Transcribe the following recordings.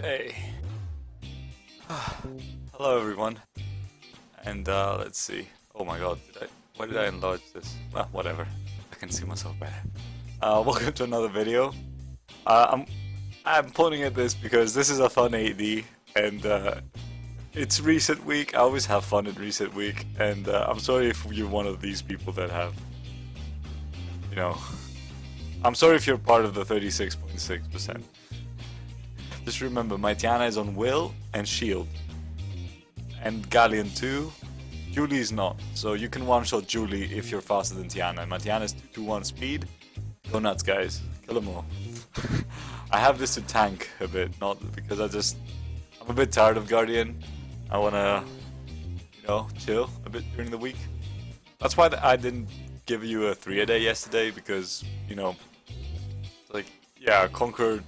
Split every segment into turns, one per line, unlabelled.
Okay. Hello everyone. And let's see. Oh my god, why did I enlarge this? Well, whatever. I can see myself better. Welcome to another video. I'm pointing at this because this is a fun AD and it's recent week. I always have fun in recent week, and I'm sorry if you're one of these people that have, you know, I'm sorry if you're part of the 36.6%. Just remember, my Tiana is on Will and Shield. And Gallion too. Julie is not. So you can one-shot Julie if you're faster than Tiana. My Tiana is 2-1 speed. Go nuts, guys. Kill them all. I have this to tank a bit, not because I'm a bit tired of Guardian. I wanna, you know, chill a bit during the week. That's why I didn't give you a 3-a-day yesterday, because, you know, like, yeah, conquer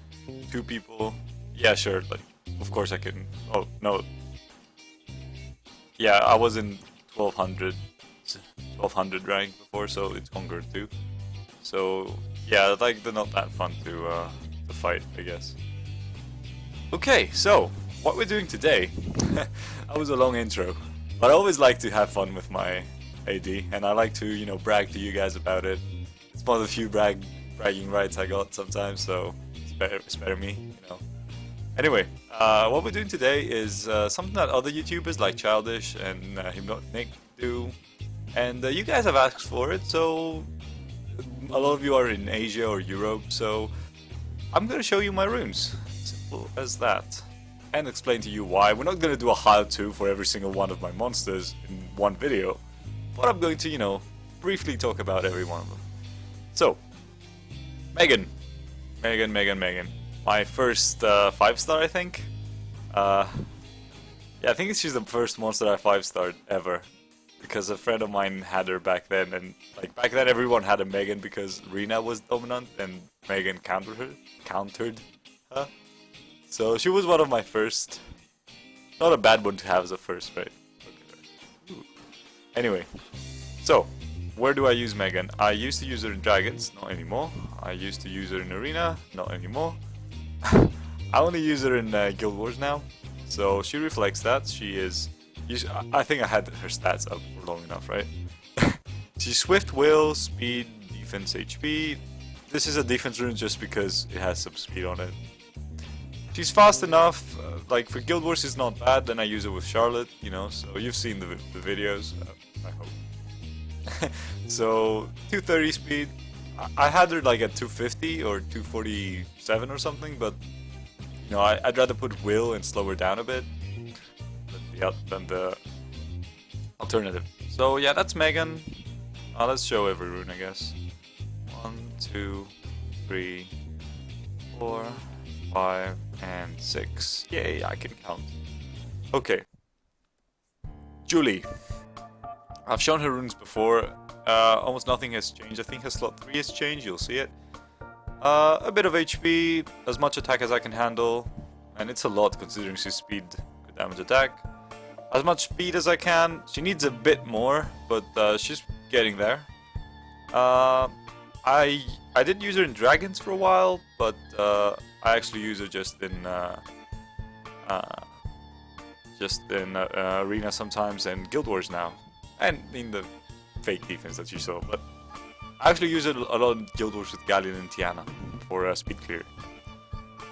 2 people. Yeah, sure, like, of course I can. Oh, no. Yeah, I was in 1200 rank before, so it's conquered too. So, yeah, like, they're not that fun to fight, I guess. Okay, so, what we're doing today, that was a long intro, but I always like to have fun with my AD, and I like to, you know, brag to you guys about it. It's one of the few bragging rights I got sometimes, so spare me, you know. Anyway, what we're doing today is something that other YouTubers like Childish and Nick do, and you guys have asked for it, so a lot of you are in Asia or Europe, so I'm gonna show you my runes. Simple as that. And explain to you why. We're not gonna do a how-to for every single one of my monsters in one video, but I'm going to, you know, briefly talk about every one of them. So, Megan. My first 5-star, I think. Yeah, I think she's the first monster I 5-starred ever, because a friend of mine had her back then, and like back then everyone had a Megan because Rune was dominant and Megan countered her. So she was one of my first. Not a bad one to have as a first, right? Okay. Anyway, so where do I use Megan? I used to use her in Dragons, not anymore. I used to use her in Arena, not anymore. I only use her in Guild Wars now, so she reflects that. She is. I think I had her stats up for long enough, right? She's Swift, Will, Speed, Defense, HP. This is a defense rune just because it has some speed on it. She's fast enough. Like for Guild Wars, it's not bad. Then I use it with Charlotte, you know. So you've seen the videos, I hope. So 230 speed. I had her like at 250 or 247 or something, but you know, I'd rather put Will and slow her down a bit than the alternative. So yeah, that's Megan. Let's show every rune, I guess. 1, 2, 3, 4, 5, and 6. Yay, I can count. Okay. Julie. I've shown her runes before. Almost nothing has changed. I think her slot 3 has changed, you'll see it. A bit of HP, as much attack as I can handle, and it's a lot considering she's speed, good damage attack. As much speed as I can. She needs a bit more, but she's getting there. I did use her in Dragons for a while, but I actually use her just in Arena sometimes and Guild Wars now, and in the fake defense that you saw. But I actually use it a lot in Guild Wars with Gallion and Tiana for speed clear.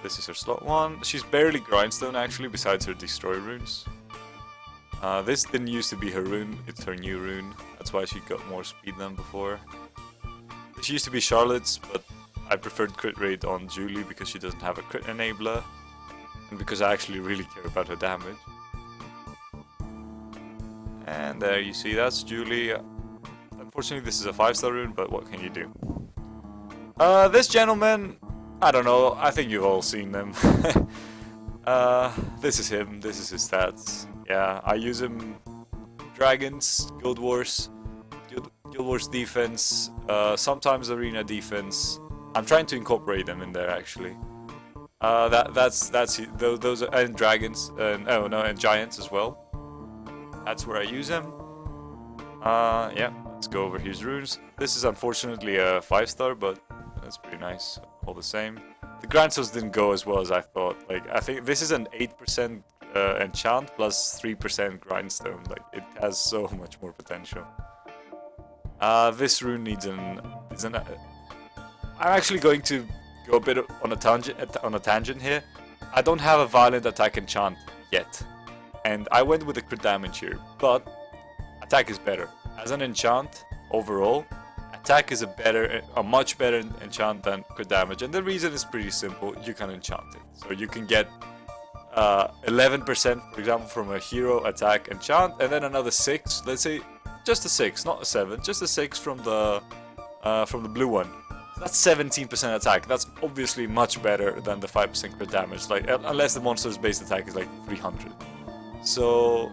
This is her slot 1. She's barely Grindstone actually, besides her destroy runes. This didn't used to be her rune, it's her new rune. That's why she got more speed than before. She used to be Charlotte's, but I preferred crit rate on Julie because she doesn't have a crit enabler, and because I actually really care about her damage. And there you see, that's Julie. Unfortunately, this is a 5-star rune, but what can you do? This gentleman, I don't know, I think you've all seen them. This is him, this is his stats. Yeah, I use him Dragons, Guild Wars defense, sometimes Arena defense. I'm trying to incorporate them in there actually. Those are, and Dragons, and Giants as well. That's where I use him. Yeah, let's go over his runes. This is unfortunately a 5-star, but that's pretty nice all the same. the grindstones didn't go as well as I thought. Like, I think this is an 8% enchant plus 3% grindstone. Like, it has so much more potential. This rune needs I'm actually going to go a bit on a tangent here. I don't have a violent attack enchant yet, and I went with the crit damage here, but attack is better. As an enchant, overall, attack is a much better enchant than crit damage, and the reason is pretty simple. You can enchant it, so you can get 11%, for example, from a hero attack enchant, and then another 6. Let's say just a 6, not a 7, just a 6 from the blue one. That's 17% attack. That's obviously much better than the 5% crit damage. Like, unless the monster's base attack is like 300. So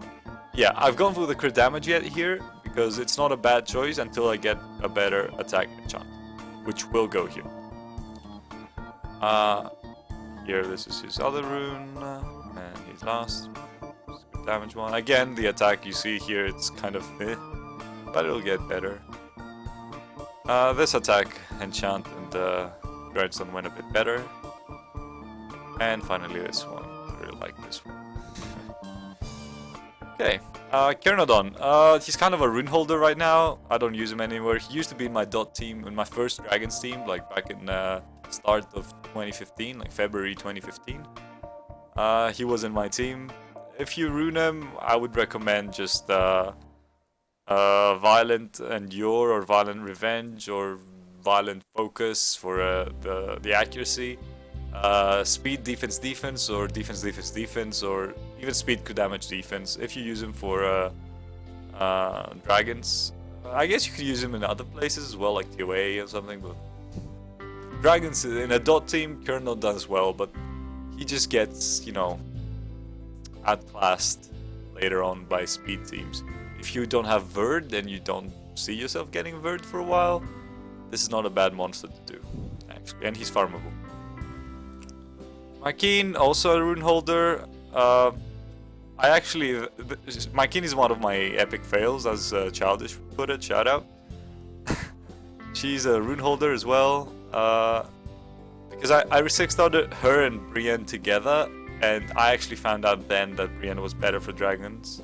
yeah, I've gone for the crit damage here because it's not a bad choice until I get a better attack enchant, which will go here. Here, this is his other rune, and his last crit damage one. Again, the attack you see here, it's kind of but it'll get better. This attack enchant and grindstone went a bit better. And finally this one. I really like this one. Okay, Kernodon. He's kind of a rune holder right now. I don't use him anymore. He used to be in my dot team, in my first Dragons team, like back in start of 2015, like February 2015. He was in my team. If you rune him, I would recommend just Violent Endure or Violent Revenge or Violent Focus for the accuracy. Speed defense or defense or even speed could damage defense. If you use him for dragons, I guess you could use him in other places as well, like TOA or something. But dragons in a dot team, Colonel does well, but he just gets, you know, outclassed later on by speed teams. If you don't have Verd and you don't see yourself getting Verd for a while, this is not a bad monster to do, actually, and he's farmable. Markeen, also a rune holder. Markeen is one of my epic fails, as Childish put it, shout out. She's a rune holder as well, because I 6-starred her and Brienne together, and I actually found out then that Brienne was better for dragons.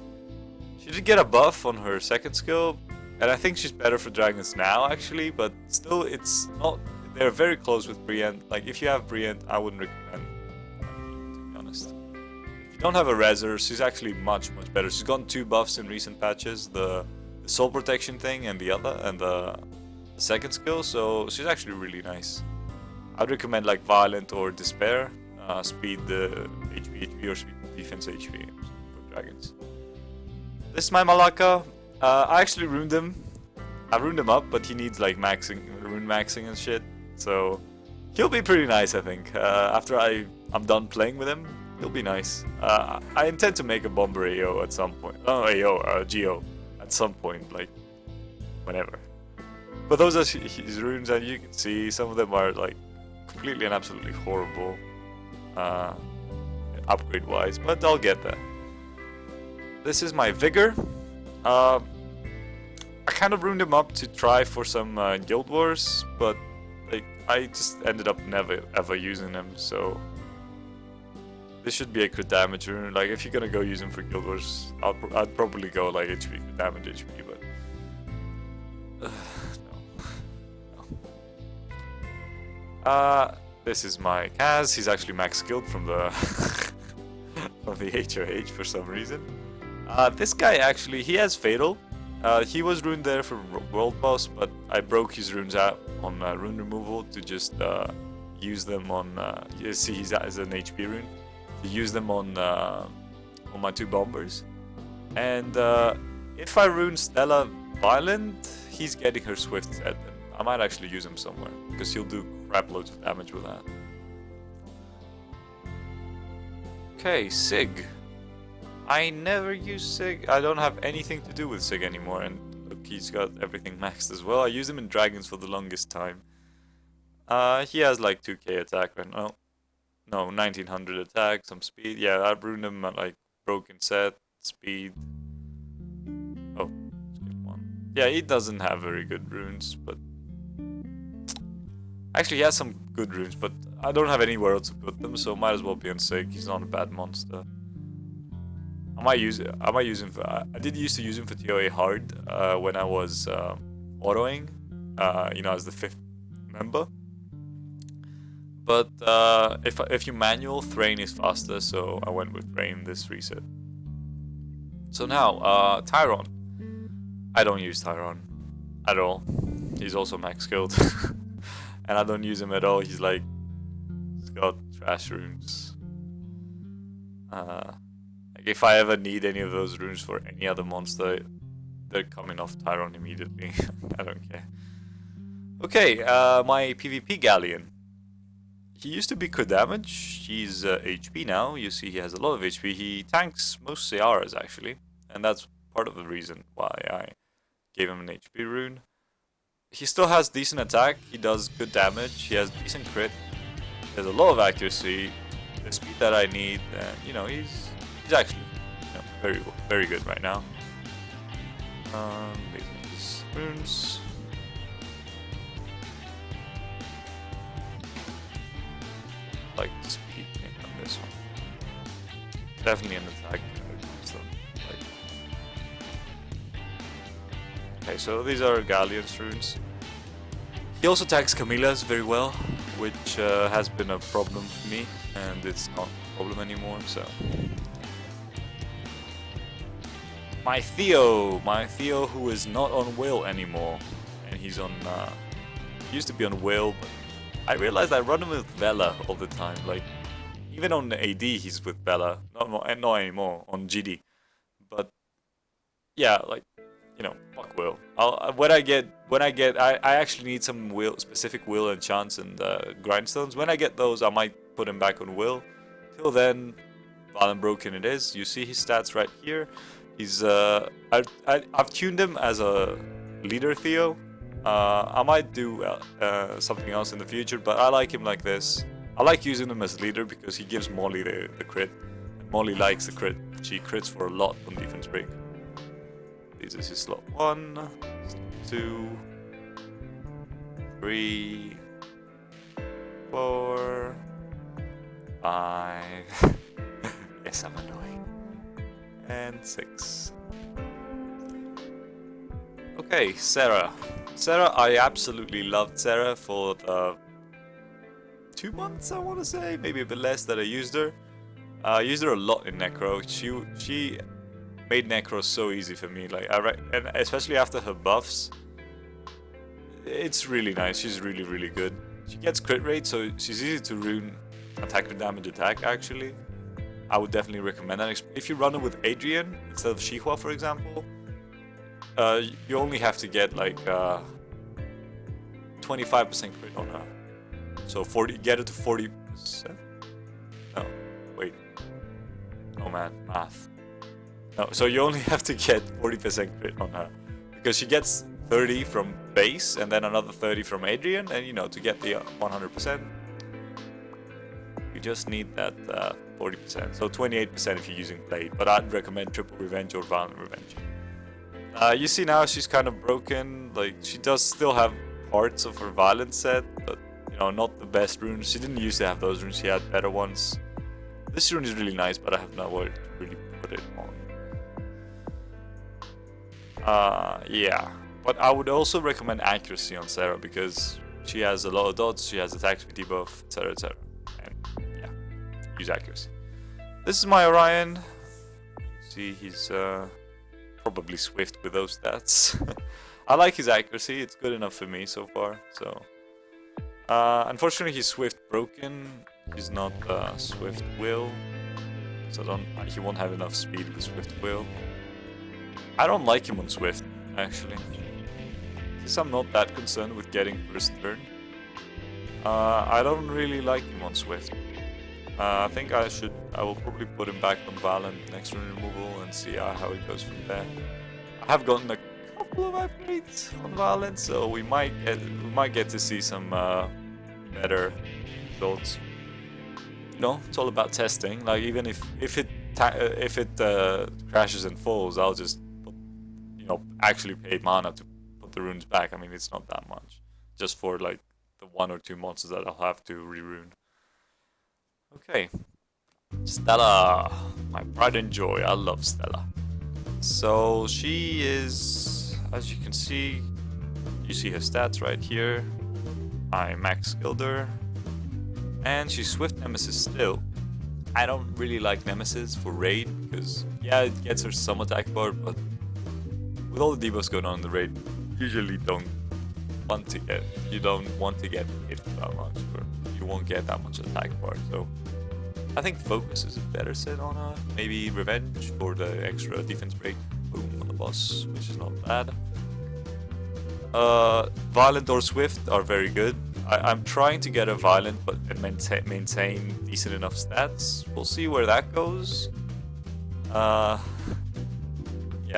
She did get a buff on her second skill, and I think she's better for dragons now, actually, but still, it's not. They're very close with Brienne. Like, if you have Brienne, I wouldn't recommend Markeen, to be honest. If you don't have a Reser, she's actually much better. She's gotten 2 buffs in recent patches, the soul protection thing and the second skill, so she's actually really nice. I'd recommend like Violent or Despair, speed HP or speed defense HP for dragons. This is my Malaka. I actually ruined him. I ruined him up, but he needs like rune maxing and shit. So he'll be pretty nice, I think. After I'm done playing with him, he'll be nice. I intend to make a Bomber AO at some point. Oh, Geo at some point, like whenever. But those are his runes, and you can see some of them are like completely and absolutely horrible upgrade-wise, but I'll get there. This is my Vigor. I kind of ruined him up to try for some Guild Wars, but like I just ended up never ever using him, so this should be a crit damage rune. Like, if you're gonna go use him for Guild Wars, I'd probably go like HP crit damage HP, but no. This is my Kaz. He's actually max skilled from the from the HOH for some reason. This guy actually, he has Fatal. He was ruined there for World Boss, but I broke his runes out on rune removal to just use them on. You see, he's as an HP rune. To use them on my 2 bombers. And if I rune Stella Violent, he's getting her Swift set. And I might actually use him somewhere because he'll do crap loads of damage with that. Okay, Sig. I never use Sig. I don't have anything to do with Sig anymore, and look, he's got everything maxed as well. I used him in Dragons for the longest time. He has like 2k attack right now. No, 1900 attack, some speed. Yeah, I ruined him at like broken set, speed. Oh, skip one. Yeah, he doesn't have very good runes, but Actually, he has some good runes, but I don't have anywhere else to put them, so might as well be on Sig. He's not a bad monster. I might use him for. I did used to use him for TOA hard when I was autoing, you know, as the 5th member. But if you manual, Thrain is faster, so I went with Thrain this reset. So now, Tyron. I don't use Tyron at all. He's also max skilled. And I don't use him at all. He's like, he's got trash runes. Like if I ever need any of those runes for any other monster, they're coming off Tyron immediately. I don't care. Okay, my PvP Gallion. He used to be crit damage. He's HP now. You see he has a lot of HP. He tanks most Ciaras actually. And that's part of the reason why I gave him an HP rune. He still has decent attack. He does good damage. He has decent crit. He has a lot of accuracy. The speed that I need. And you know, he's actually, you know, very good right now. These are his runes. Like the speed on this one. Definitely an attack. Okay, so these are Gallion's runes. He also attacks Camilla's very well, which has been a problem for me, and it's not a problem anymore, so. My Theo who is not on Will anymore, and he's on, he used to be on Will, but I realized I run him with Vela all the time, like, even on AD he's with Vela, not anymore, on GD, but, yeah, like, you know, fuck Will. When I actually need some specific Will and chance and grindstones. When I get those, I might put him back on Will. Till then, Violent Broken it is. You see his stats right here. He's I've tuned him as a leader Theo. I might do something else in the future, but I like him like this. I like using him as leader because he gives Molly the crit. And Molly likes the crit. She crits for a lot on defense break. This is his slot 1, 2, 3, 4, 5. Yes, I'm annoying. And 6. Okay, Sarah. Sarah, I absolutely loved Sarah for the 2 months, I want to say, maybe a bit less that I used her. I used her a lot in Necro. She made Necro so easy for me, like and especially after her buffs, it's really nice. She's really good. She gets crit rate, so she's easy to rune attack or damage attack. Actually, I would definitely recommend that. If you run her with Adrian instead of Chihua, for example, you only have to get like 25% crit on her. So 40, get it to 40%. No, wait. Oh man, math. No, so you only have to get 40% crit on her, because she gets 30 from base and then another 30 from Adrian, and you know, to get the 100%, you just need that 40%. So 28% if you're using Blade, but I'd recommend Triple Revenge or Violent Revenge. You see now she's kind of broken. Like, she does still have parts of her Violent set, but you know, not the best runes. She didn't used to have those runes. She had better ones. This rune is really nice, but I have nowhere to really put it on. Yeah, but I would also recommend accuracy on Sarah because she has a lot of dots, she has attack speed debuff, etc, etc. And yeah, use accuracy. This is my Orion. See, he's probably swift with those stats. I like his accuracy, it's good enough for me so far. So, unfortunately, he's swift broken. He's not swift will, so he won't have enough speed with swift will. I don't like him on Swift, actually. Since I'm not that concerned with getting first turn, I don't really like him on Swift. I think I will probably put him back on Violent next rune removal and see how it goes from there. I have gotten a couple of upgrades on Violent, so we might get to see some better results. You know, it's all about testing. Like, even if it crashes and falls, I'll just actually pay mana to put the runes back. I mean, it's not that much, just for like the 1 or 2 monsters that I'll have to re-rune. Okay. Stella, my pride and joy. I love Stella. So she is, as you can see, you see her stats right here. I max skilled her, and she's Swift Nemesis still. I don't really like Nemesis for raid because yeah, it gets her some attack bar, but with all the debuffs going on in the raid, usually don't want to get hit that much, or you won't get that much attack bar. So I think Focus is a better set on her. Maybe Revenge for the extra defense break. Boom on the boss, which is not bad. Violent or Swift are very good. I'm trying to get a Violent but maintain decent enough stats. We'll see where that goes. Yeah,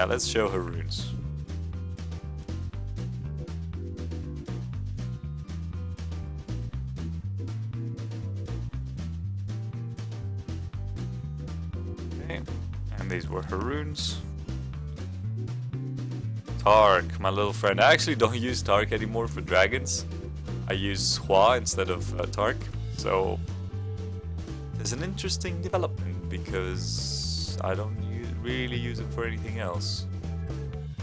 let's show her runes. Okay, and these were her runes. Tark, my little friend. I actually don't use Tark anymore for dragons. I use Hwa instead of Tark. So there's an interesting development because I don't really use it for anything else.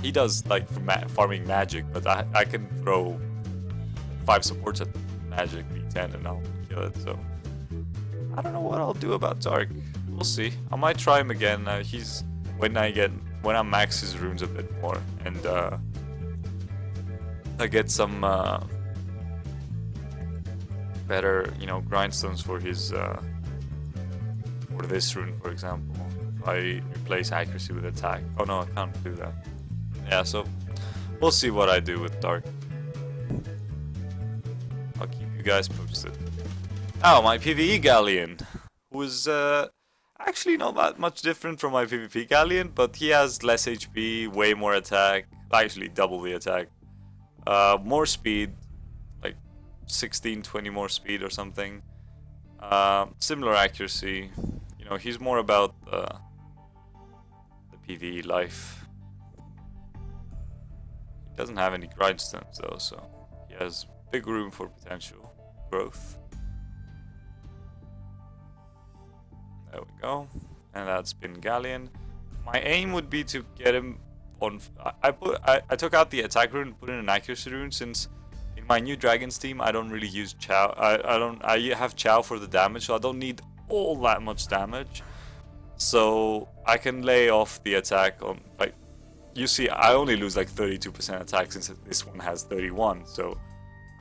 He does like for farming magic, but I can throw 5 supports at magic V10 and I'll kill it. So I don't know what I'll do about Tark. We'll see. I might try him again. He's when I max his runes a bit more and I get some better, you know, grindstones for his for this rune, for example. If I replace accuracy with attack. Oh no, I can't do that. Yeah, so we'll see what I do with Dark. I'll keep you guys posted. Oh, my PVE Gallion, who is actually not that much different from my PvP Gallion, but he has less HP, way more attack, actually double the attack, more speed, like 16-20 more speed or something, similar accuracy. You know, he's more about the PvE life. He doesn't have any grindstones though, so he has big room for potential growth. There we go, and that's been Gallion. My aim would be to get him on. I took out the attack rune, put in an accuracy rune, since in my new dragons team I don't really use Chow. I have Chow for the damage, so I don't need all that much damage. So I can lay off the attack on, like, you see, I only lose like 32% attack since this one has 31. So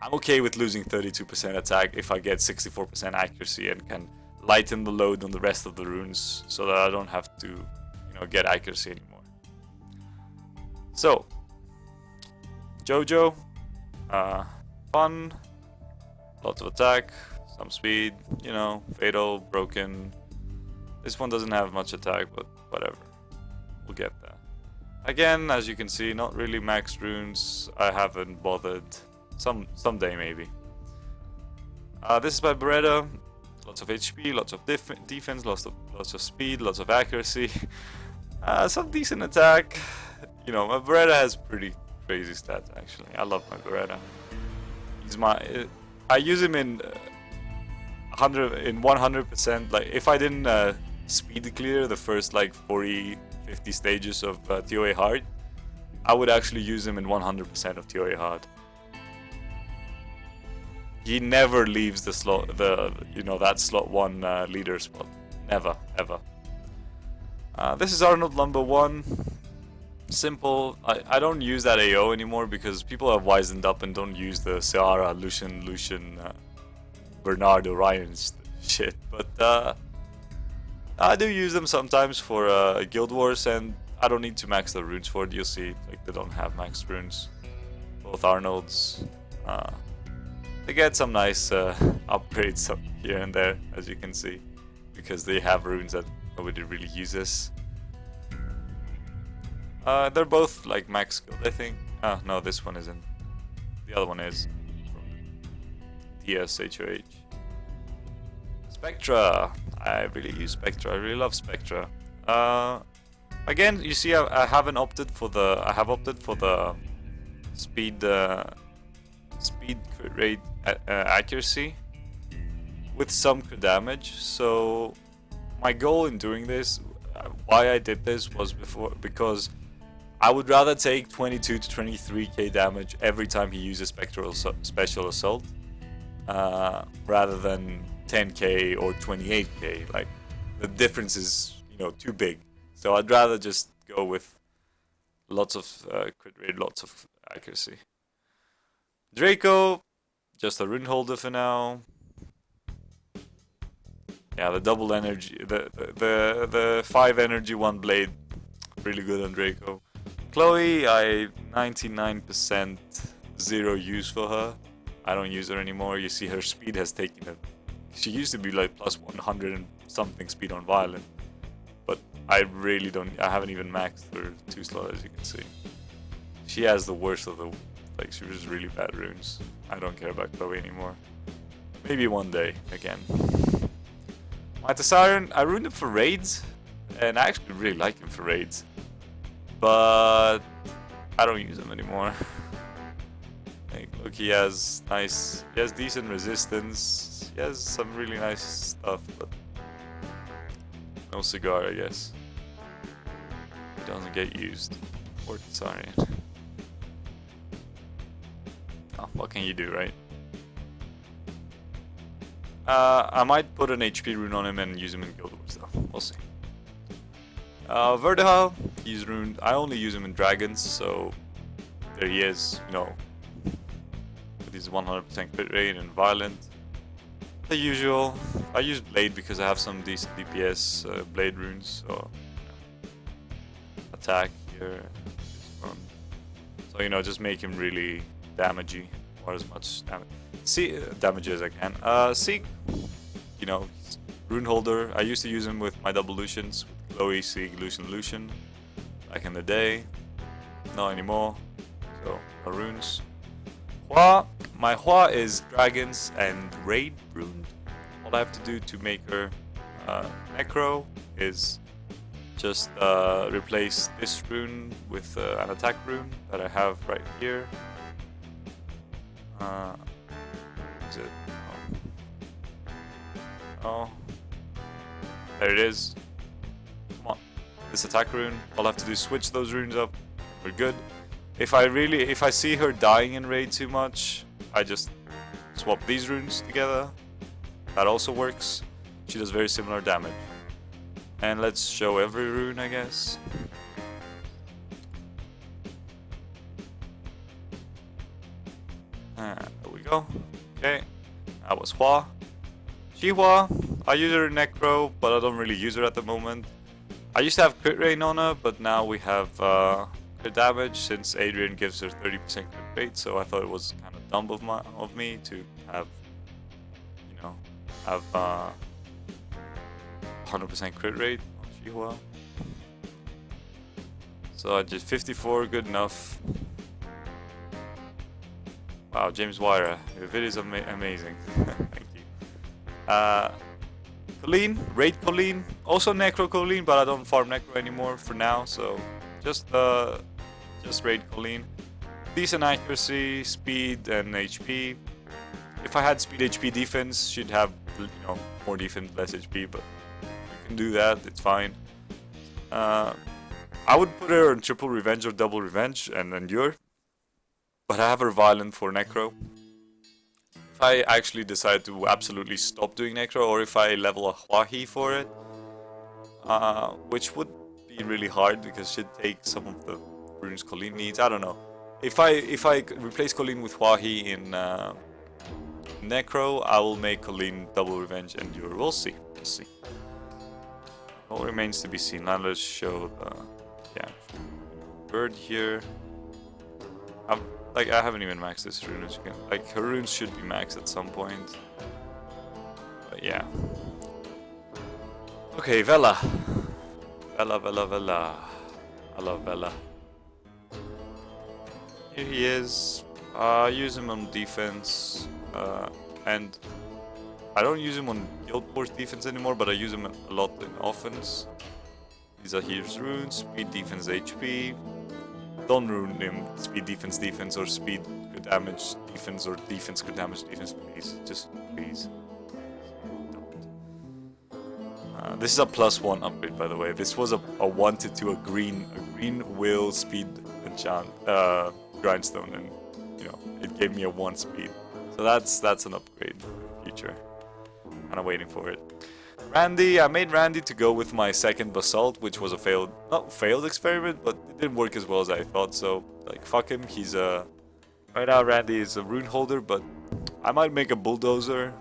I'm okay with losing 32% attack if I get 64% accuracy and can lighten the load on the rest of the runes so that I don't have to, you know, get accuracy anymore. So JoJo, fun, lots of attack, some speed, you know, fatal, broken. This one doesn't have much attack, but whatever, we'll get there. Again, as you can see, not really max runes. I haven't bothered. Someday maybe. This is by Baretta. Lots of HP, lots of defense, lots of speed, lots of accuracy, some decent attack. You know, my Baretta has pretty crazy stats actually. I love my Baretta. He's I use him in 100%. Like if I didn't speed clear the first like 40-50 stages of TOA hard, I would actually use him in 100% of TOA hard. He never leaves the slot, that slot 1 leader spot. Never, ever. This is Arnold number 1. Simple. I don't use that AO anymore because people have wisened up and don't use the Seara, Lushen, Bernard, Orion shit. But I do use them sometimes for Guild Wars, and I don't need to max the runes for it. You'll see, like, they don't have max runes. Both Arnolds. They get some nice upgrades up here and there, as you can see, because they have runes that nobody really uses. They're both like max skilled, I think. Ah, no, this one isn't. The other one is from DSHOH. Spectra. I really use Spectra. I really love Spectra. Again, you see, I haven't opted for the. I have opted for the speed. Speed crit rate accuracy with some crit damage. So my goal in doing this, why I did this was because I would rather take 22 to 23k damage every time he uses special assault, rather than 10k or 28k. Like, the difference is, you know, too big. So I'd rather just go with lots of crit rate, lots of accuracy. Draco, just a rune holder for now. Yeah, the double energy, the 5 energy 1 blade, really good on Draco. Chloe, I 99% zero use for her. I don't use her anymore. You see her speed has taken a... She used to be like plus 100 and something speed on Violent. But I really don't... I haven't even maxed her 2 slot, as you can see. She has the worst of the... Like, she was really bad runes. I don't care about Chloe anymore. Maybe one day, again. My Teserion, I ruined him for raids. And I actually really like him for raids. But I don't use him anymore. Like, look, he has decent resistance. He has some really nice stuff, but no cigar, I guess. He doesn't get used. Or Teserion. Oh, what can you do, right? I might put an HP rune on him and use him in Guild Wars though. We'll see. Vertiha, he's runed. I only use him in Dragons, so there he is, you know. With his 100% crit rate and Violent. The usual. I use Blade because I have some decent DPS Blade runes, so attack here. So, you know, just make him really damagey, or as much damage as I can. Seek, you know, rune holder. I used to use him with my double Lushens, with Chloe, Seek, Lushen, back in the day. Not anymore. So, no runes. Hwa, my Hwa is dragons and raid rune. All I have to do to make her Necro is just replace this rune with an attack rune that I have right here. Is it? Oh. There it is. Come on. This attack rune. All I have to do is switch those runes up. We're good. If I see her dying in raid too much, I just swap these runes together. That also works. She does very similar damage. And let's show every rune, I guess. There we go. Okay. That was Hwa. Chihua, I use her in Necro, but I don't really use her at the moment. I used to have crit rate on her, but now we have crit damage since Adrian gives her 30% crit rate, so I thought it was kind of dumb of me to have, you know, have 100% crit rate on Chihua. So I just 54, good enough. Wow, James Wyra, your video is amazing. Thank you. Colleen, Raid Colleen, also Necro Colleen, but I don't farm Necro anymore for now, so just Raid Colleen. Decent accuracy, speed, and HP. If I had speed, HP, defense, she'd have, you know, more defense, less HP, but you can do that, it's fine. I would put her on triple revenge or double revenge and endure. But I have her Violent for Necro. If I actually decide to absolutely stop doing Necro, or if I level a Hwahi for it, which would be really hard because she'd take some of the runes Colleen needs. I don't know. If I replace Colleen with Hwahi in Necro, I will make Colleen double revenge endure. We'll see. We'll see. All remains to be seen. Now let's show the bird here. I haven't even maxed this rune. As you can, like, her runes should be maxed at some point. But yeah. Okay, Vela. Vela. I love Vela. Here he is. I use him on defense. And I don't use him on Guild Wars defense anymore, but I use him a lot in offense. These are his runes. Speed, defense, HP. Don't rune him speed defense or speed crit damage defense or defense crit damage defense, please. Just please. This is a +1 upgrade, by the way. This was a 1 to 2, a green will speed enchant grindstone, and you know it gave me a 1 speed. So that's an upgrade for the future. Kind of waiting for it. Randy, I made Randy to go with my second basalt, which was a not failed experiment, but it didn't work as well as I thought. So like fuck him. He's right now Randy is a rune holder, but I might make a bulldozer.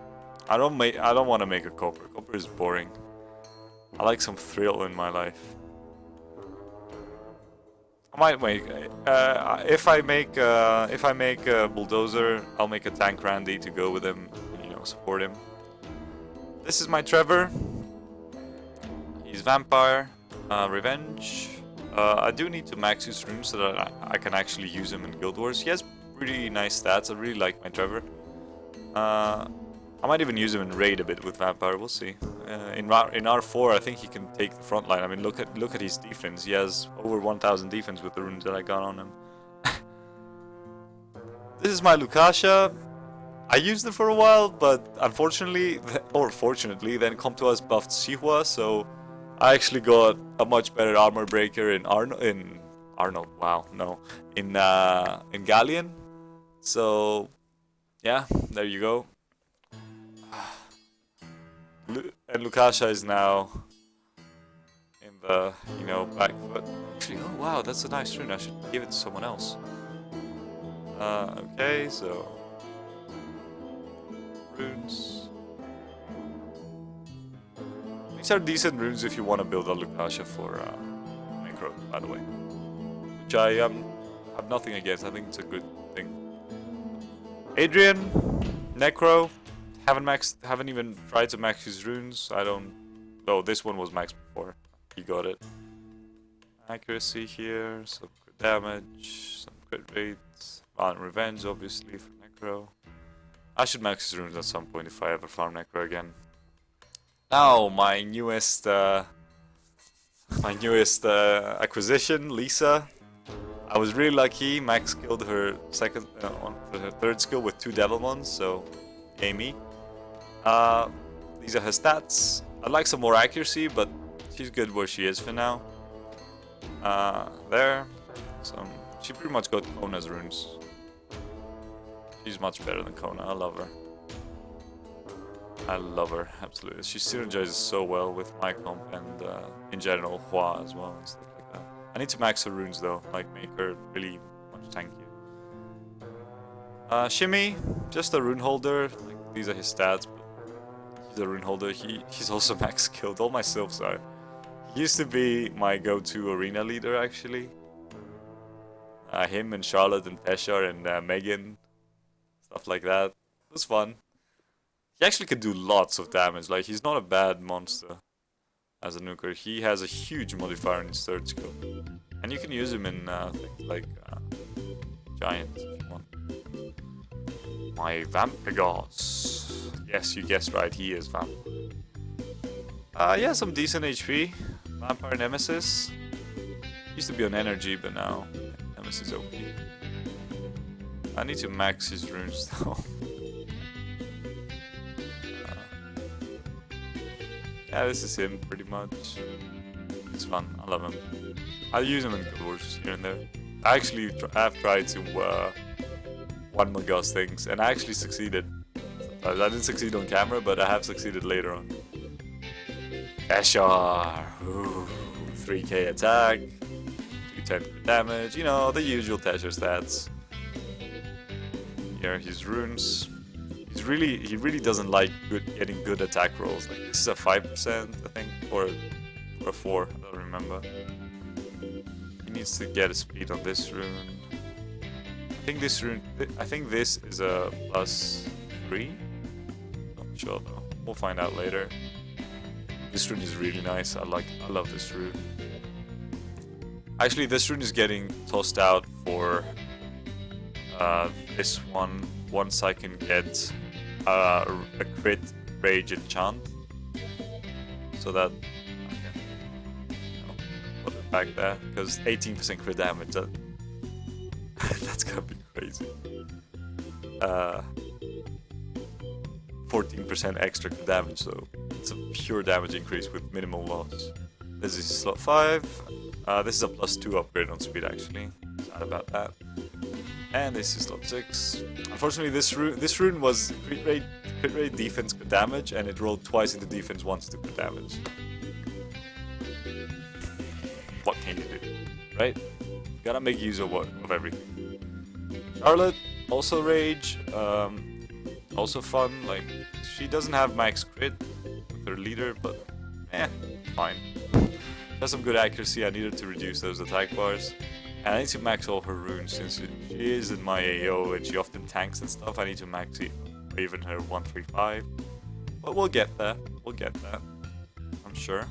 I don't want to make a copper. Copper is boring. I like some thrill in my life. I might make if I make a bulldozer, I'll make a tank Randy to go with him, and, you know, support him. This is my Trevor. He's vampire, revenge. I do need to max his runes so that I can actually use him in Guild Wars. He has pretty nice stats. I really like my Trevor. I might even use him in raid a bit with vampire. We'll see. In R4, I think he can take the front line. I mean, look at his defense. He has over 1,000 defense with the runes that I got on him. This is my Lukasha. I used it for a while, but unfortunately, or fortunately, then come to us buffed Chihua, so I actually got a much better armor breaker in Gallion. So yeah, there you go. And Lukasha is now in the, you know, back foot. Actually, oh wow, that's a nice rune. I should give it to someone else. Okay, so runes. These are decent runes if you want to build a Lukasha for Necro, by the way. Which I have nothing against. I think it's a good thing. Adrian, Necro. Haven't even tried to max his runes. Oh, this one was maxed before. He got it. Accuracy here, some crit damage, some crit rates. Violent revenge, obviously, for Necro. I should max his runes at some point if I ever farm Necro again. Now, my newest acquisition, Lisa. I was really lucky. Max killed her her third skill with 2 Devilmons, so yay me. These are her stats. I'd like some more accuracy, but she's good where she is for now. There. She pretty much got Kona's runes. She's much better than Kona. I love her. I love her, absolutely. She synergizes so well with my comp and in general Hwa as well and stuff like that. I need to max her runes though, like make her really much tankier. Shimmy, just a rune holder. Like, these are his stats, but he's a rune holder. He's also max killed. All my sylphs are. He used to be my go-to arena leader actually. Him and Charlotte and Teshar and Megan, stuff like that. It was fun. He actually can do lots of damage. Like, he's not a bad monster as a nuker. He has a huge modifier in his third skill, and you can use him in things like Giant if you want. My Vampagos. Yes, you guessed right. He is Vamp. Yeah, some decent HP. Vampire Nemesis. Used to be on energy, but now Nemesis is OP. I need to max his runes though. Yeah, this is him pretty much. It's fun. I love him. I'll use him in Guild Wars here and there. I actually have tried to one Magos things, and I actually succeeded. Sometimes I didn't succeed on camera, but I have succeeded later on. Eshar, 3k attack, 210 damage, you know, the usual Tesher stats. Here, his runes. He really doesn't like getting good attack rolls. Like, this is a 5%, I think, or a 4, I don't remember. He needs to get a speed on this rune. I think this is a +3. Not sure though. We'll find out later. This rune is really nice. I love this rune. Actually, this rune is getting tossed out for this one once I can get a crit rage enchant, so that I can put it back there, because 18% crit damage, that's gonna be crazy. 14% extra damage, so it's a pure damage increase with minimal loss. This is slot 5. This is a +2 upgrade on speed actually. Sad about that. And this is slot 6. Unfortunately, this rune was crit rate, defense, crit damage, and it rolled twice into defense, once to crit damage. What can you do, right? You gotta make use of everything. Charlotte, also rage, also fun. Like, she doesn't have max crit with her leader, but fine. She has some good accuracy. I needed to reduce those attack bars. And I need to max all her runes since she is in my AO and she often tanks and stuff. I need to max it, even her 135. But we'll get there. We'll get there. I'm sure.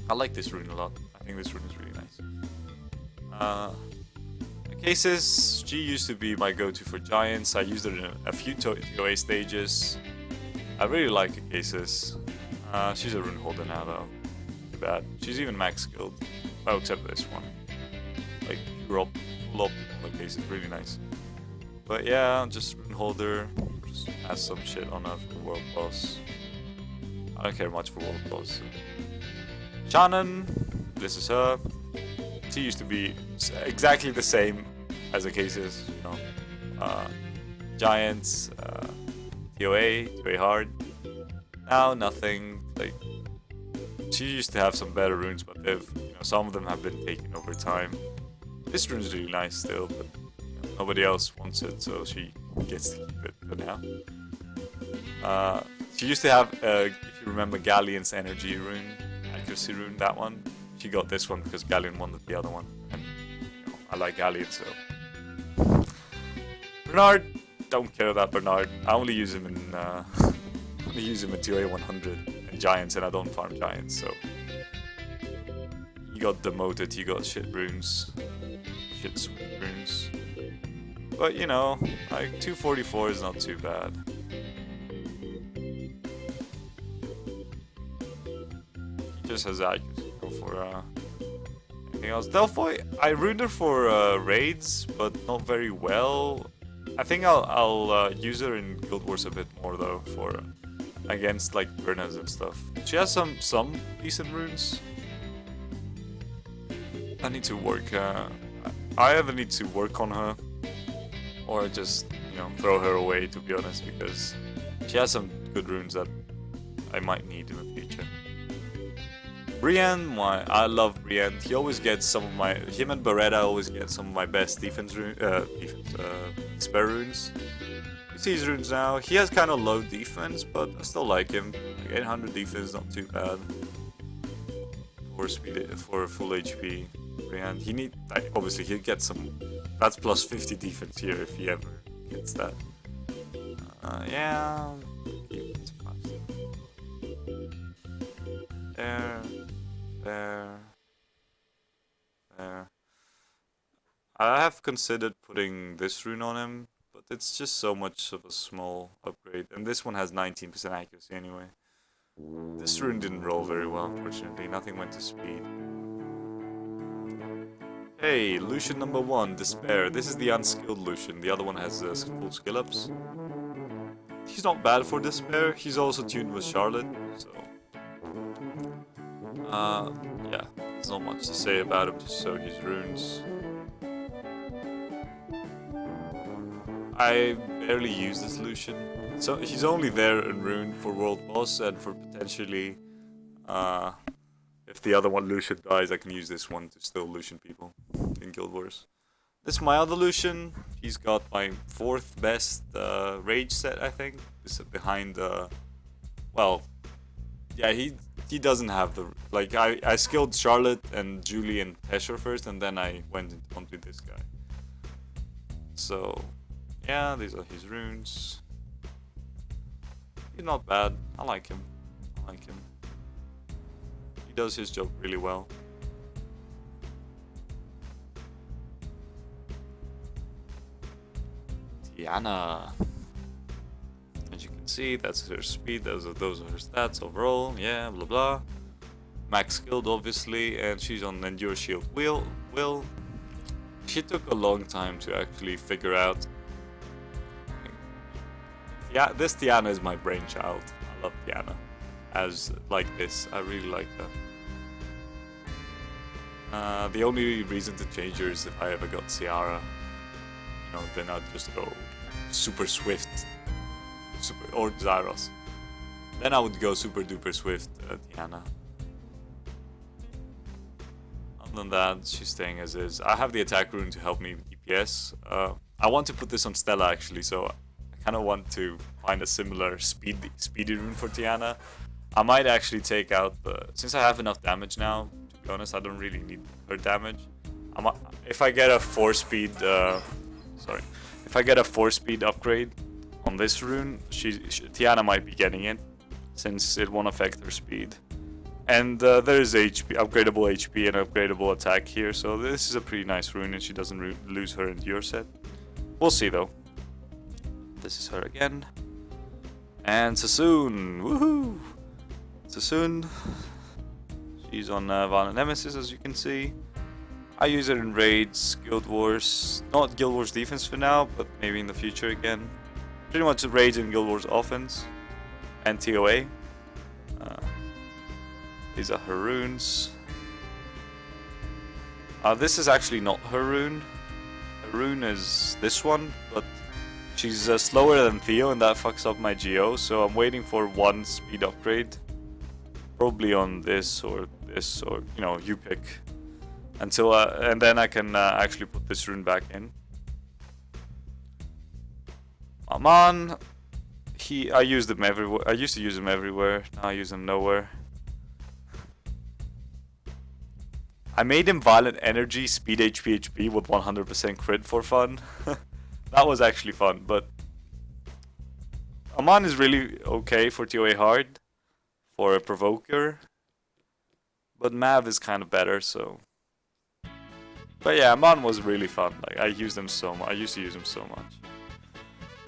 I like this rune a lot. I think this rune is really nice. Cases, she used to be my go-to for giants. I used her in a few TOA stages. I really like Cases. She's a rune holder now though. Too bad. She's even max skilled. Well, except this one. Like, full up all the cases, really nice. But yeah, just rune holder. Just add some shit on her for world boss. I don't care much for world boss. Shannon, this is her. She used to be exactly the same as the cases, you know. Giants, TOA hard. Now nothing. Like, she used to have some better runes, but some of them have been taken over time. This rune is really nice still, but nobody else wants it, so she gets to keep it for now. She used to have, if you remember, Gallion's energy rune, accuracy rune, that one. She got this one because Gallion wanted the other one, and I like Gallion, so. Bernard, don't care about Bernard. I only use him in TOA 100 and Giants, and I don't farm Giants, so. He got demoted, he got shit runes. Shit sweet runes. But you know, like 244 is not too bad. He just has accuracy. Go for anything else. Delphoid, I runed her for raids, but not very well. I think I'll use her in Guild Wars a bit more though, for against like Burnas and stuff. She has some decent runes. I need to work. I either need to work on her, or just throw her away. To be honest, because she has some good runes that I might need in the future. Brienne, I love Brienne. He always gets some of my. Him and Baretta always get some of my best defense spare runes. You see his runes now. He has kind of low defense, but I still like him. Like 800 defense, not too bad. For full HP. Brienne, obviously he'll get some. That's plus 50 defense here if he ever gets that. Yeah. There. I have considered putting this rune on him, but it's just so much of a small upgrade, and this one has 19% accuracy anyway. This rune didn't roll very well, unfortunately. Nothing went to speed. Hey, Lushen number 1, Despair. This is the unskilled Lushen. The other one has full skill ups. He's not bad for Despair. He's also tuned with Charlotte, so. Yeah, there's not much to say about him, just so his runes. I barely use this Lushen. So he's only there in rune for world boss and for potentially, if the other one Lushen dies, I can use this one to still Lushen people in Guild Wars. This is my other Lushen. He's got my 4th best rage set, I think. This is behind well, yeah, he doesn't have the like. I skilled Charlotte and Julie and Tesher first, and then I went onto this guy. So yeah, these are his runes. He's not bad. I like him. He does his job really well. Tiana. As you can see, that's her speed, those are her stats overall, yeah, blah blah. Max skilled obviously, and she's on Endure Shield. She took a long time to actually figure out. This Tiana is my brainchild. I love Tiana. As like this, I really like her. The only reason to change her is if I ever got Ciara. You know, then I'd just go super swift, or Zyros. Then I would go super duper swift Tiana. Other than that, she's staying as is. I have the attack rune to help me with DPS. I want to put this on Stella actually, so I kind of want to find a similar speedy rune for Tiana. I might actually take out the... Since I have enough damage now, to be honest, I don't really need her damage. If I get a 4-speed... If I get a 4-speed upgrade on this rune, Tiana might be getting it, since it won't affect her speed. And there is HP, upgradable HP and upgradable attack here, so this is a pretty nice rune and she doesn't lose her endure set. We'll see though. This is her again. And Sassoon! Woohoo! Sassoon. She's on Violent Nemesis, as you can see. I use her in raids, Guild Wars, not Guild Wars defense for now, but maybe in the future again. Pretty much raids and Guild Wars offense. And TOA. These are her runes. This is actually not her rune. Her rune is this one, but she's slower than Theo and that fucks up my GO, so I'm waiting for 1 speed upgrade. Probably on this, or you know, you pick. Until and then I can actually put this rune back in. Ahman, I used him everywhere. I used to use him everywhere. Now I use him nowhere. I made him Violent Energy, Speed HP with 100% crit for fun. That was actually fun, but Ahman is really okay for TOA hard, for a provoker, but Mav is kind of better, so. But yeah, Ahman was really fun. Like I used him so much. I used to use him so much.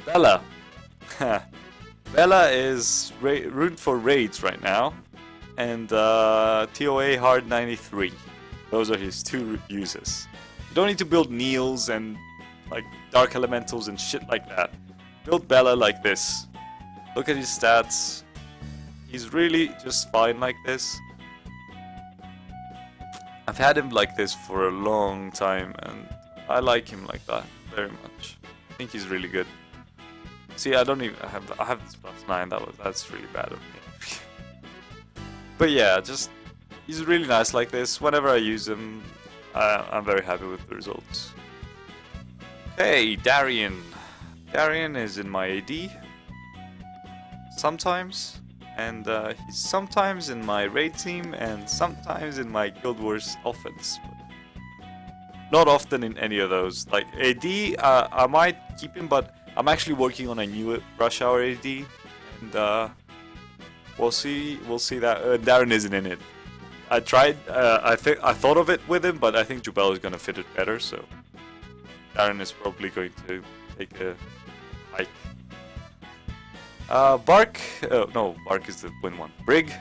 Bella. Bella is root for raids right now, and TOA hard 93. Those are his 2 uses. You don't need to build Neils and like Dark Elementals and shit like that. Build Bella like this. Look at his stats. He's really just fine like this. I've had him like this for a long time and I like him like that very much. I think he's really good. See, I don't even I have this +9. That's really bad of me. But yeah, just he's really nice like this. Whenever I use him, I'm very happy with the results. Hey, Darion. Darion is in my AD sometimes, and he's sometimes in my raid team and sometimes in my Guild Wars offense. Not often in any of those. Like AD, I might keep him, but I'm actually working on a new Rush Hour AD, and we'll see that Darion isn't in it. I tried. I thought of it with him, but I think Jubelle is gonna fit it better. So Darion is probably going to take a hike. Bark. No, Bark is the win one. Brig.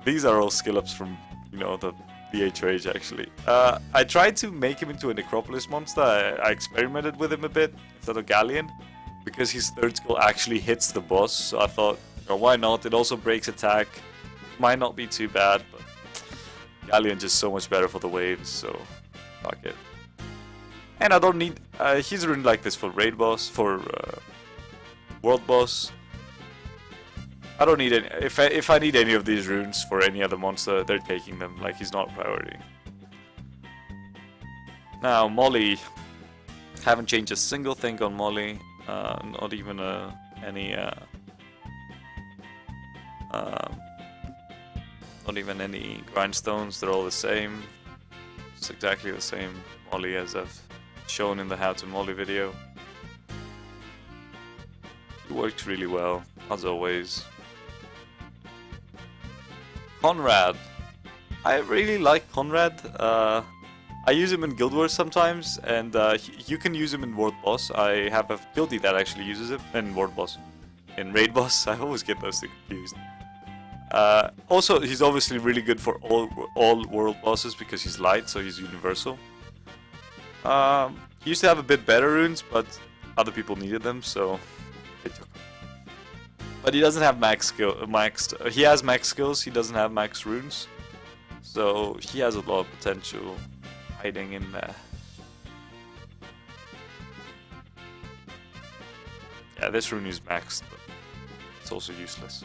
These are all skill ups from the HOH actually. I tried to make him into a Necropolis monster. I experimented with him a bit instead of Gallion because his 3rd skill actually hits the boss. So I thought, why not? It also breaks attack. Might not be too bad, but Gallion just so much better for the waves, so fuck it. And I don't need. He's ruined like this for raid boss, for world boss. I don't need any. If I need any of these runes for any other monster, they're taking them. Like he's not a priority. Now Molly, haven't changed a single thing on Molly. Not even any. Not even any grindstones, they're all the same. It's exactly the same Molly as I've shown in the How to Molly video. It works really well, as always. Conrad. I really like Conrad. I use him in Guild Wars sometimes, and you can use him in World Boss. I have a guildie that actually uses him in World Boss. In Raid Boss, I always get those two confused. Also, he's obviously really good for all world bosses because he's light, so he's universal. He used to have a bit better runes, but other people needed them, so they took But he doesn't have max skill. He has max skills. He doesn't have max runes. So he has a lot of potential hiding in there. Yeah, this rune is maxed, but it's also useless.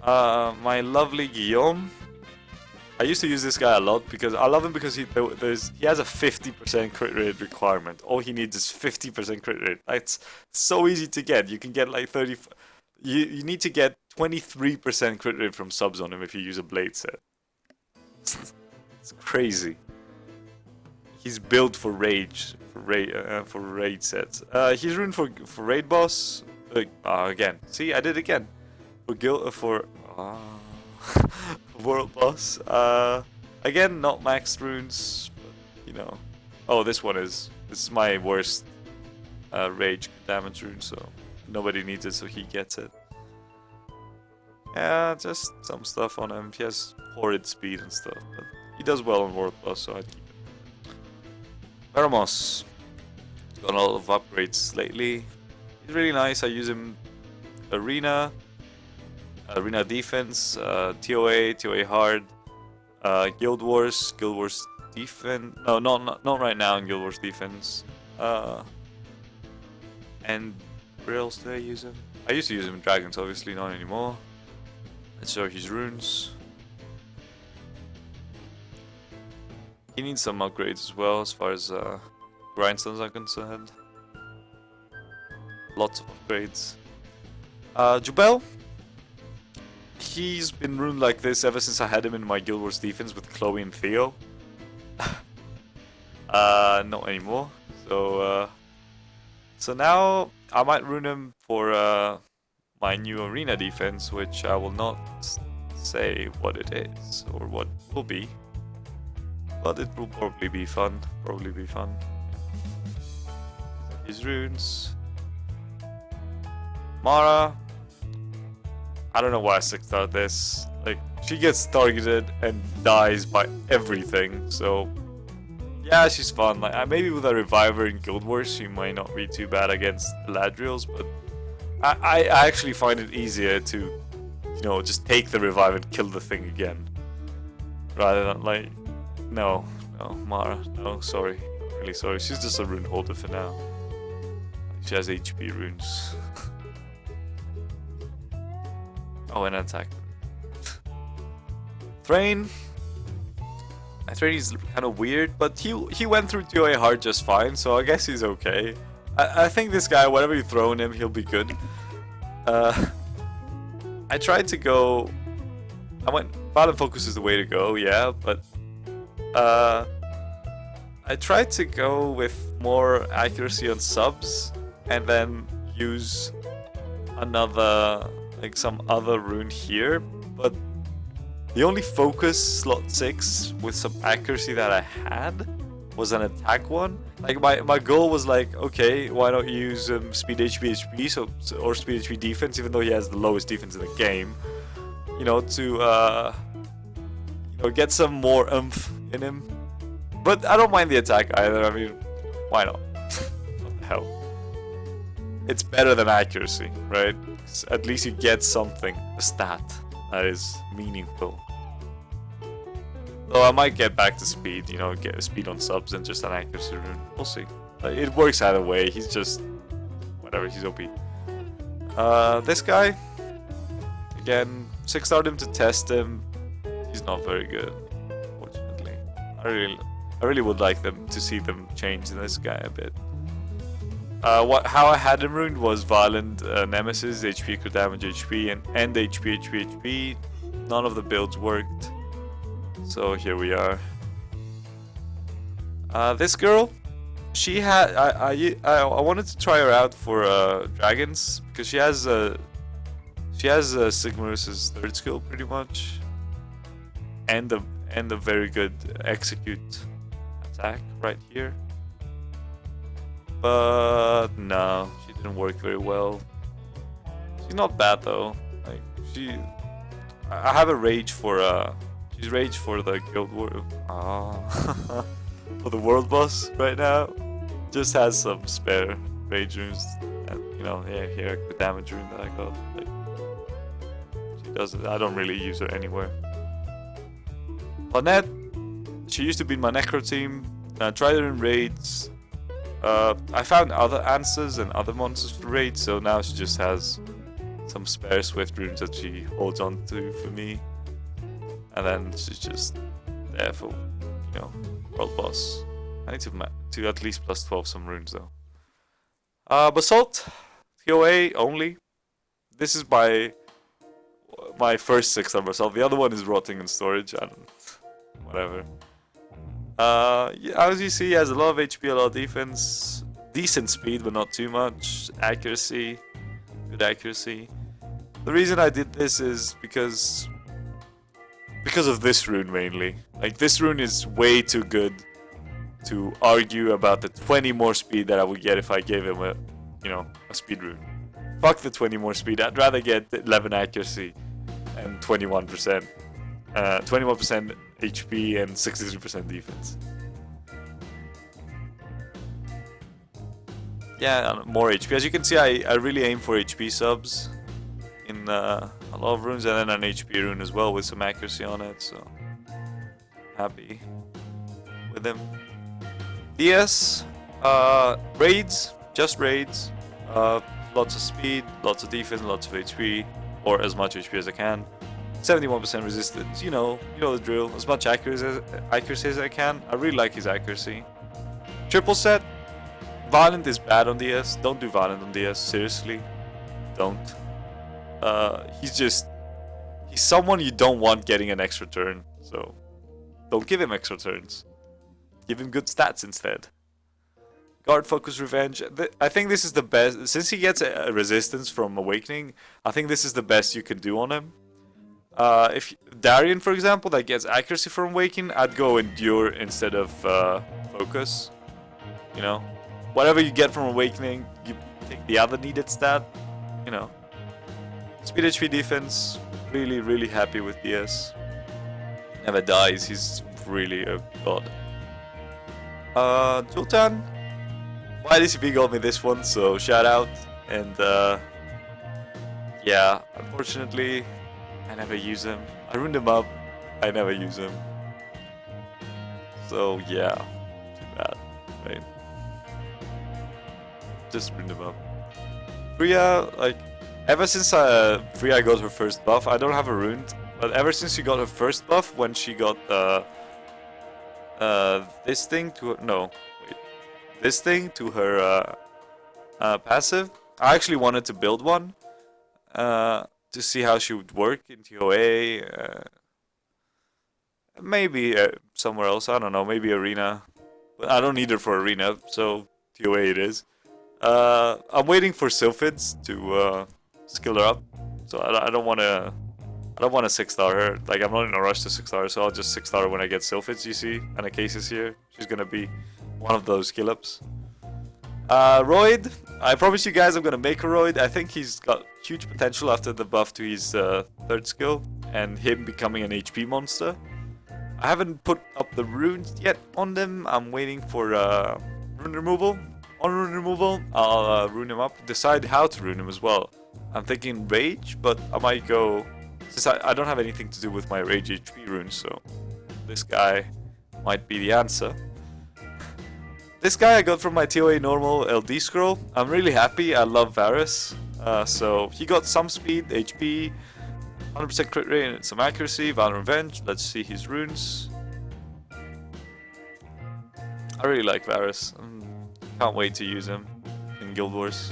My lovely Guillaume. I used to use this guy a lot because I love him because he has a 50% crit rate requirement. All he needs is 50% crit rate. That's so easy to get. You can get like 30. You need to get 23% crit rate from subs on him if you use a blade set. It's crazy. He's built for rage, for raid sets. He's runed for raid boss. Again, see, I did it again. For world boss. Again, not maxed runes, but you know. Oh, this one is. This is my worst rage damage rune, so nobody needs it, so he gets it. Yeah, just some stuff on him. He has horrid speed and stuff, but he does well on world boss, so I'd keep it. Veromos. He's got a lot of upgrades lately. He's really nice. I use him arena defense, TOA hard, Guild Wars defense. No, not right now in Guild Wars defense. And where else did I use him? I used to use him in Dragons, obviously not anymore. Let's show his runes. He needs some upgrades as well, as far as grindstones are concerned. Lots of upgrades. Jubelle. He's been runed like this ever since I had him in my Guild Wars defense with Chloe and Theo. Not anymore. So now I might rune him for my new arena defense, which I will not say what it is or what it will be. But it will probably be fun. His runes. Mara. I don't know why I 6-starred this. Like, she gets targeted and dies by everything, so yeah, she's fun. Like, maybe with a reviver in Guild Wars, she might not be too bad against Ladriels, but I actually find it easier to, you know, just take the revive and kill the thing again, rather than like, no, Mara, no, sorry, really sorry. She's just a rune holder for now. She has HP runes. Oh, and attack. Thrain. Thrain is kind of weird, but he went through TOA hard just fine, so I guess he's okay. I think this guy, whatever you throw in him, he'll be good. I tried to go. I went. Violent Focus is the way to go, yeah, but I tried to go with more accuracy on subs, and then use another. Like some other rune here, but the only focus slot 6 with some accuracy that I had was an attack one. Like my goal was like, okay, why not use speed HP or speed HP defense, even though he has the lowest defense in the game, you know, to you know, get some more oomph in him. But I don't mind the attack either. I mean, why not? What the hell? It's better than accuracy, right? At least you get something, a stat that is meaningful. Though I might get back to speed, you know, get a speed on subs and just an accuracy rune. We'll see. It works either way. He's just whatever. He's OP. This guy, again, 6-starred him to test him. He's not very good, unfortunately. I really would like them to see them change this guy a bit. How I had him runed was Violent Nemesis, HP crit damage HP, and HP. None of the builds worked. So here we are. This girl, she had. I wanted to try her out for dragons because she has Sigmarus's 3rd skill pretty much, and a very good execute attack right here. But no, she didn't work very well. She's not bad though. Like I have a rage for she's rage for the Guild War. For the world boss right now. Just has some spare rage runes. And, you know, yeah, here the damage rune that I got. Like, she does it. I don't really use her anywhere. Lynette, she used to be in my Necro team. I tried her in raids. I found other answers and other monsters for raids, so now she just has some spare Swift runes that she holds on to for me. And then she's just there for, you know, world boss. I need to at least plus 12 some runes though. Basalt, TOA only. This is my first 6-star Basalt. The other one is rotting in storage. I don't, whatever. Yeah, as you see, he has a lot of HP, a lot of defense, decent speed, but not too much. Accuracy, good accuracy. The reason I did this is because of this rune mainly. Like, this rune is way too good to argue about the 20 more speed that I would get if I gave him a, you know, a speed rune. Fuck the 20 more speed. I'd rather get 11 accuracy and 21%. 21% HP and 63% defense. Yeah, more HP. As you can see, I really aim for HP subs in a lot of runes, and then an HP rune as well with some accuracy on it, so happy with him. DS, raids, just raids, lots of speed, lots of defense, lots of HP, or as much HP as I can. 71% resistance, you know the drill. As much accuracy as I can. I really like his accuracy. Triple set. Violent is bad on DS. Don't do Violent on DS. Seriously. Don't. He's someone you don't want getting an extra turn. So, don't give him extra turns. Give him good stats instead. Guard, Focus, Revenge. I think this is the best. Since he gets a resistance from Awakening, I think this is the best you can do on him. If Darion, for example, that gets accuracy from Awakening, I'd go Endure instead of Focus. You know, whatever you get from Awakening, you take the other needed stat. You know, speed, HP, defense. Really, really happy with DS. Never dies. He's really a god. Jultan. YDCP got me this one, so shout out. And yeah, unfortunately, I never use him. I ruined him up. I never use him. So yeah, too bad, right? Just ruined him up. Freya, like, ever since Freya got her first buff, I don't have a ruined, but ever since she got her first buff, when she got this thing to her, no, wait, this thing to her passive, I actually wanted to build one. To see how she would work in TOA, maybe somewhere else, I don't know, maybe Arena, but I don't need her for Arena, so TOA it is. I'm waiting for Sylphids to skill her up, so I don't want to 6-star her. Like, I'm not in a rush to 6-star her, so I'll just 6-star her when I get Sylphids, you see, and a case is here. She's gonna be one of those skill ups. Royd, I promise you guys I'm gonna make a Royd. I think he's got huge potential after the buff to his third skill and him becoming an HP monster. I haven't put up the runes yet on them. I'm waiting for rune removal. On rune removal, I'll rune him up. Decide how to rune him as well. I'm thinking Rage, but I might go... Since I don't have anything to do with my Rage HP runes, so this guy might be the answer. This guy I got from my TOA normal LD scroll. I'm really happy. I love Varus. So he got some speed, HP, 100% crit rate, and some accuracy. Violent Revenge. Let's see his runes. I really like Varus. Can't wait to use him in Guild Wars.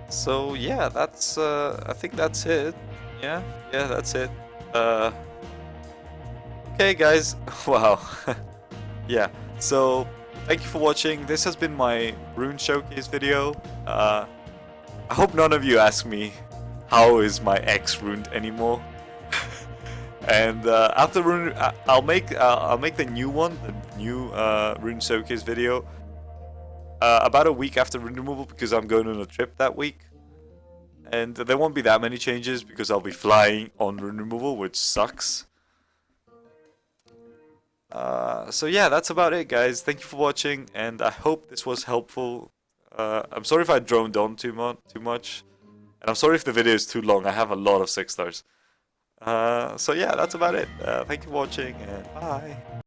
So yeah, that's I think that's it. Yeah, that's it. Okay, guys. Wow. Yeah. So, thank you for watching. This has been my Rune Showcase video. I hope none of you ask me how is my X ruined anymore. And after Rune, I'll make the new one, the new Rune Showcase video, about a week after Rune removal, because I'm going on a trip that week. And there won't be that many changes because I'll be flying on Rune removal, which sucks. So yeah, that's about it, guys. Thank you for watching, and I hope this was helpful. I'm sorry if I droned on too much. And I'm sorry if the video is too long. I have a lot of 6 stars. So yeah, that's about it. Thank you for watching, and bye.